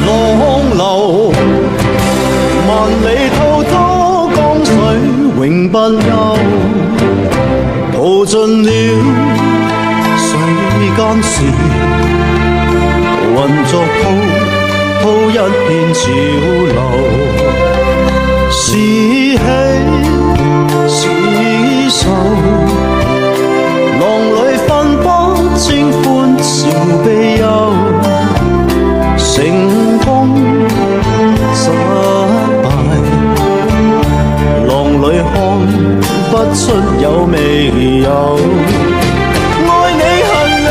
浪流，萬里滔滔江水永不休，淘盡了世間事，混作滔滔一片潮流，是喜是愁，浪裏分不清歡笑悲憂，成功失敗，浪裏看不出有未有。愛你恨你，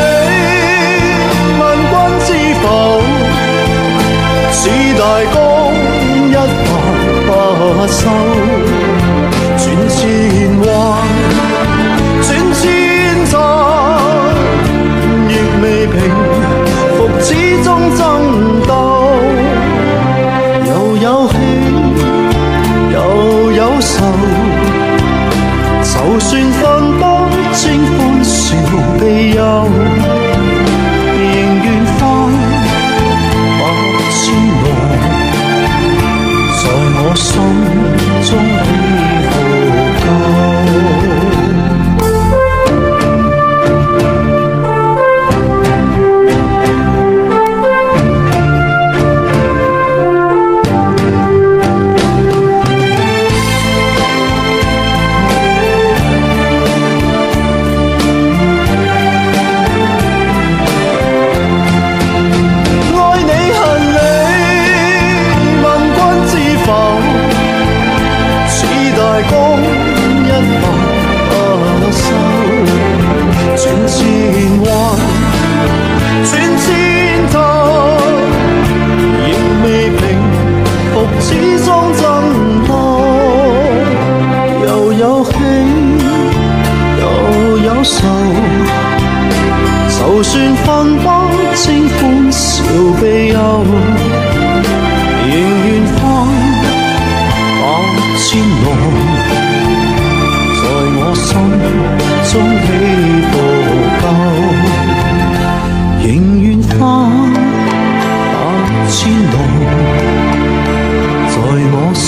問君知否？似大江一發不收，轉千彎，轉千載，亦未平復始終爭鬥。又有喜又有愁，就算分不清歡笑悲憂，仍願翻百千浪，在我心中起伏夠。轉千彎，轉千頭，亦未平復始終爭鬥。又有喜又有愁，就算分不清歡笑悲憂，仍願翻百千浪，在我心中起伏夠，仍願翻百千浪，在我心